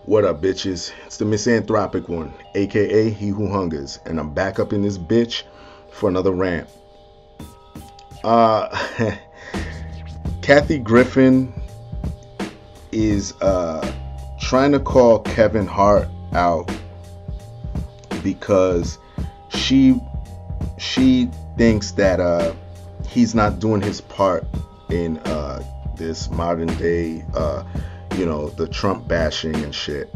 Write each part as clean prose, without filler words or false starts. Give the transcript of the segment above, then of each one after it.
What up, bitches? It's the misanthropic one, aka He Who Hungers, and I'm back up in this bitch for another rant. Kathy Griffin is trying to call Kevin Hart out because she thinks that he's not doing his part in this modern day the Trump bashing and shit.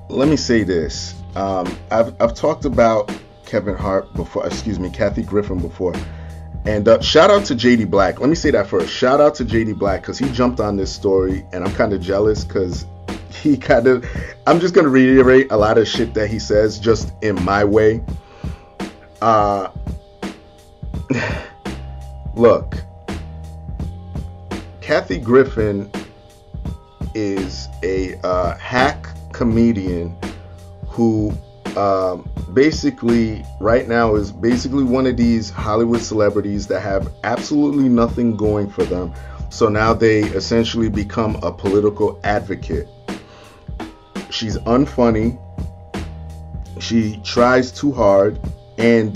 Let me say this. I've talked about Kathy Griffin before. And shout out to JD Black. Let me say that first. Shout out to JD Black because he jumped on this story and I'm kind of jealous because I'm just going to reiterate a lot of shit that he says just in my way. Look. Kathy Griffin is a hack comedian who basically right now is basically one of these Hollywood celebrities that have absolutely nothing going for them. So now they essentially become a political advocate. She's unfunny. She tries too hard. And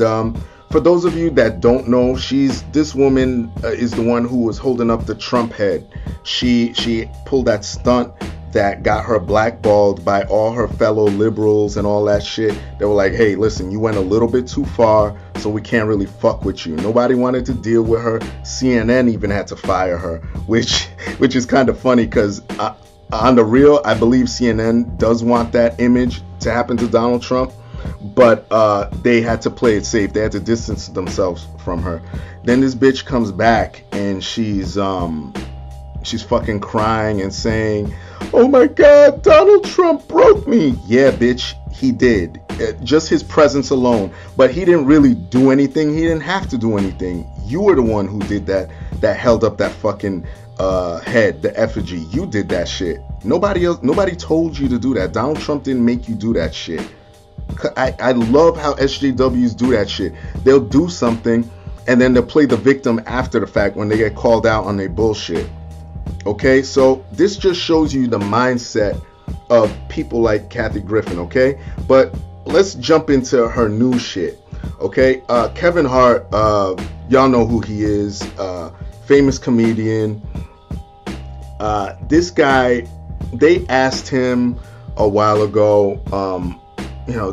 for those of you that don't know, this woman is the one who was holding up the Trump head. She pulled that stunt that got her blackballed by all her fellow liberals and all that shit. They were like, hey, listen, you went a little bit too far, so we can't really fuck with you. Nobody wanted to deal with her. CNN even had to fire her, which is kind of funny because on the real, I believe CNN does want that image to happen to Donald Trump. But they had to play it safe. They had to distance themselves from her. Then this bitch comes back and she's fucking crying and saying, oh my God, Donald Trump broke me. Yeah, bitch, he did. Just his presence alone. But he didn't really do anything. He didn't have to do anything. You were the one who did that held up that fucking head, the effigy. You did that shit. Nobody told you to do that. Donald Trump didn't make you do that shit. I love how SJWs do that shit. They'll do something and then they'll play the victim after the fact when they get called out on their bullshit. Okay, so this just shows you the mindset of people like Kathy Griffin, okay? But let's jump into her new shit, okay? Kevin Hart, y'all know who he is, famous comedian. This guy, they asked him a while ago,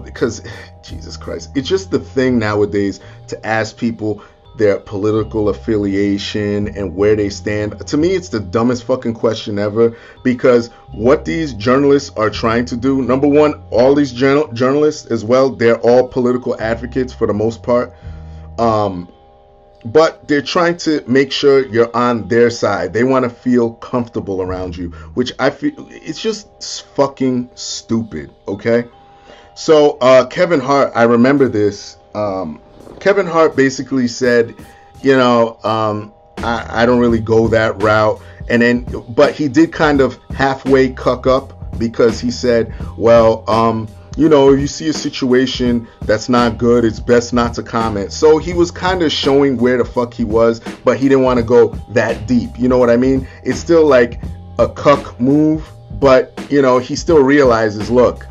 because Jesus Christ, it's just the thing nowadays to ask people their political affiliation and where they stand. To me, it's the dumbest fucking question ever, because what these journalists are trying to do, number one, all these journalists as well, they're all political advocates for the most part, but they're trying to make sure you're on their side. They want to feel comfortable around you, which I feel it's just fucking stupid. Okay. So Kevin Hart, I remember this. Kevin Hart basically said, I don't really go that route. But he did kind of halfway cuck up because he said, well, you see a situation that's not good, it's best not to comment. So he was kind of showing where the fuck he was, but he didn't want to go that deep. You know what I mean? It's still like a cuck move, but, he still realizes, look,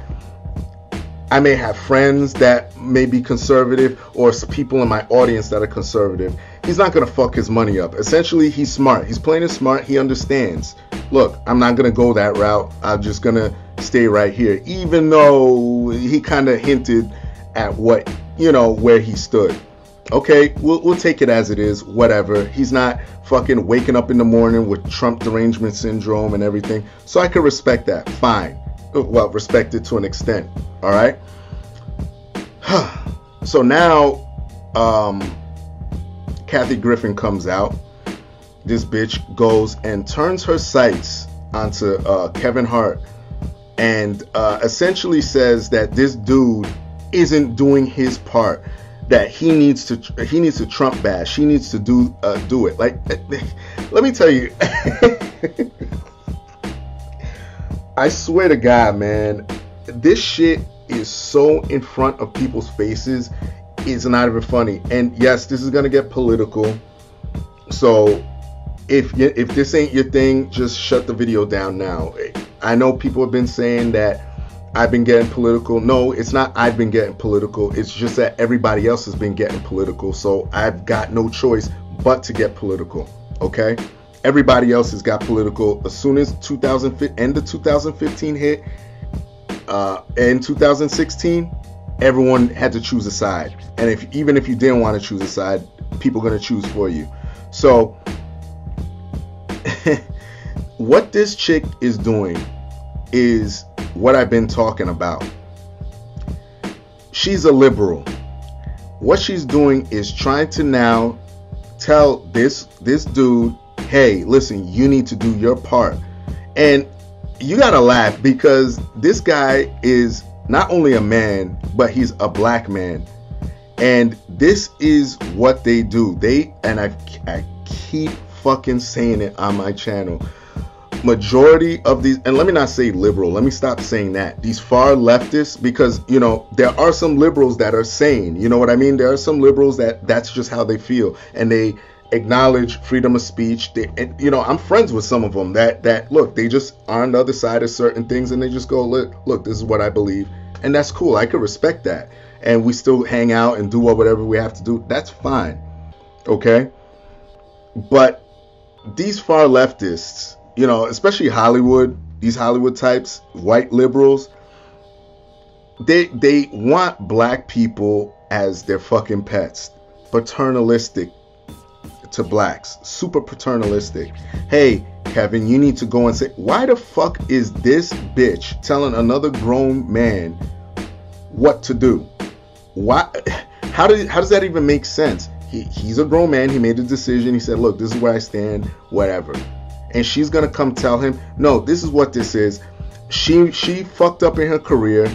I may have friends that may be conservative or people in my audience that are conservative. He's not going to fuck his money up. Essentially, he's smart. He's playing it smart. He understands. Look, I'm not going to go that route. I'm just going to stay right here. Even though he kind of hinted at what, where he stood. Okay, we'll take it as it is. Whatever. He's not fucking waking up in the morning with Trump derangement syndrome and everything. So I can respect that. Fine. Well, respect it to an extent. All right. So now, Kathy Griffin comes out. This bitch goes and turns her sights onto Kevin Hart and essentially says that this dude isn't doing his part, that he needs to Trump bash, he needs to do it. Like, let me tell you, I swear to God, man, this shit is so in front of people's faces, it's not even funny. And yes, this is gonna get political, so if this ain't your thing, just shut the video down now. I know people have been saying that I've been getting political. No, it's not I've been getting political. It's just that everybody else has been getting political. So I've got no choice but to get political. Okay? Everybody else has got political. As soon as end of 2015 hit, in 2016, everyone had to choose a side. And even if you didn't want to choose a side, people are going to choose for you. So what this chick is doing is what I've been talking about. She's a liberal. What she's doing is trying to now tell this dude, hey, listen, you need to do your part. And you gotta laugh, because this guy is not only a man, but he's a black man. And this is what they do. I keep fucking saying it on my channel. Majority of these, and let me not say liberal, let me stop saying that, these far leftists, because there are some liberals that are sane, you know what I mean? There are some liberals that's just how they feel, and they acknowledge freedom of speech. I'm friends with some of them that look, they just are on the other side of certain things, and they just go, look, this is what I believe, and that's cool. I could respect that, and we still hang out and do whatever we have to do. That's fine, okay? But these far leftists, especially Hollywood, these Hollywood types, white liberals, they want black people as their fucking pets, paternalistic to blacks, super paternalistic. Hey, Kevin, you need to go and say, why the fuck is this bitch telling another grown man what to do? Why? How does that even make sense? He's a grown man. He made a decision. He said, look, this is where I stand, whatever. And she's gonna come tell him, no, this is what this is. She fucked up in her career.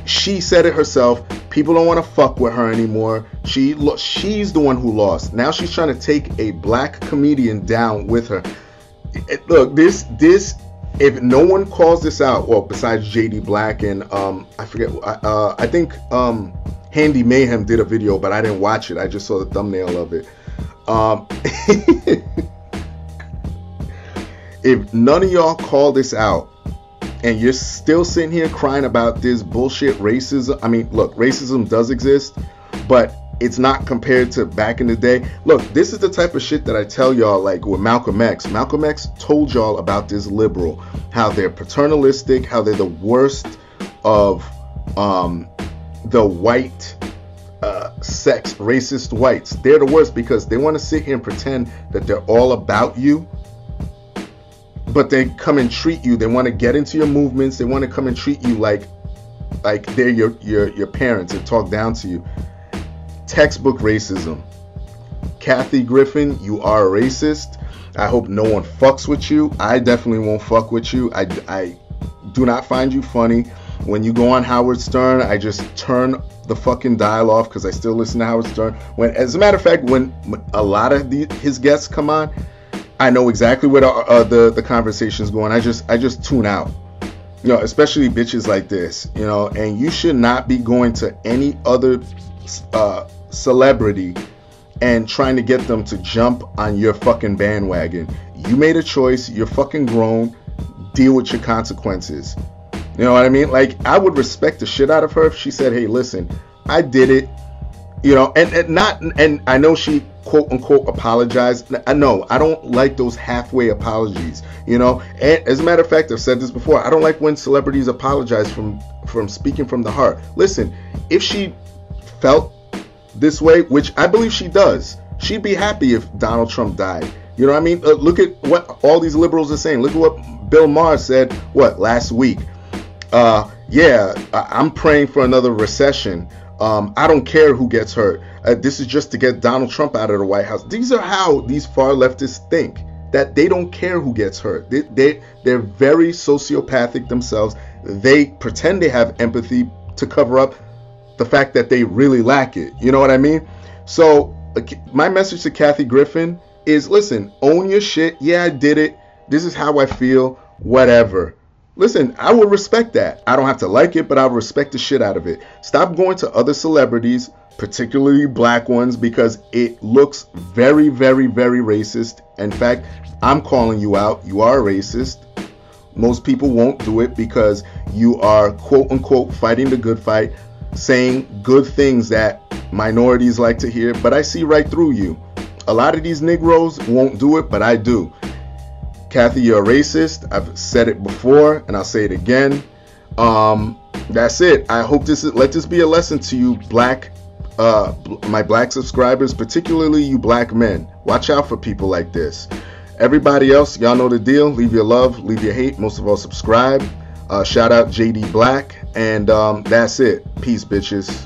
She said it herself. People don't want to fuck with her anymore. She's the one who lost. Now she's trying to take a black comedian down with her. Look, this if no one calls this out, well, besides JD Black and I forget, I think Handy Mayhem did a video, but I didn't watch it. I just saw the thumbnail of it. If none of y'all call this out, and you're still sitting here crying about this bullshit racism. I mean, look, racism does exist, but it's not compared to back in the day. Look, this is the type of shit that I tell y'all, like with Malcolm X. Malcolm X told y'all about this liberal, how they're paternalistic, how they're the worst of the white sex, racist whites. They're the worst because they want to sit here and pretend that they're all about you. But they come and treat you. They want to get into your movements. They want to come and treat you like they're your parents and talk down to you. Textbook racism. Kathy Griffin, you are a racist. I hope no one fucks with you. I definitely won't fuck with you. I do not find you funny. When you go on Howard Stern, I just turn the fucking dial off because I still listen to Howard Stern. As a matter of fact, when a lot of his guests come on, I know exactly where the conversation's going. I just tune out, especially bitches like this, and you should not be going to any other celebrity and trying to get them to jump on your fucking bandwagon. You made a choice. You're fucking grown. Deal with your consequences. You know what I mean? Like, I would respect the shit out of her if she said, hey, listen, I did it. And I know she quote unquote apologized. I know I don't like those halfway apologies, and as a matter of fact, I've said this before, I don't like when celebrities apologize from speaking from the heart. Listen, if she felt this way, which I believe she does, she'd be happy if Donald Trump died. You know what I mean? Look at what all these liberals are saying. Look at what Bill Maher said last week. I'm praying for another recession. I don't care who gets hurt. This is just to get Donald Trump out of the White House. These are how these far leftists think. that they don't care who gets hurt. They're very sociopathic themselves. They pretend they have empathy to cover up the fact that they really lack it. You know what I mean? So my message to Kathy Griffin is, listen, own your shit. Yeah, I did it. This is how I feel. Whatever. Listen, I will respect that. I don't have to like it, but I'll respect the shit out of it. Stop going to other celebrities, particularly black ones, because it looks very, very, very racist. In fact, I'm calling you out. You are a racist. Most people won't do it because you are, quote unquote, fighting the good fight, saying good things that minorities like to hear, but I see right through you. A lot of these Negroes won't do it, but I do. Kathy, you're a racist. I've said it before and I'll say it again. That's it. I hope let this be a lesson to you my black subscribers, particularly you black men. Watch out for people like this. Everybody else, y'all know the deal. Leave your love, leave your hate. Most of all, subscribe. Shout out JD Black. And that's it. Peace, bitches.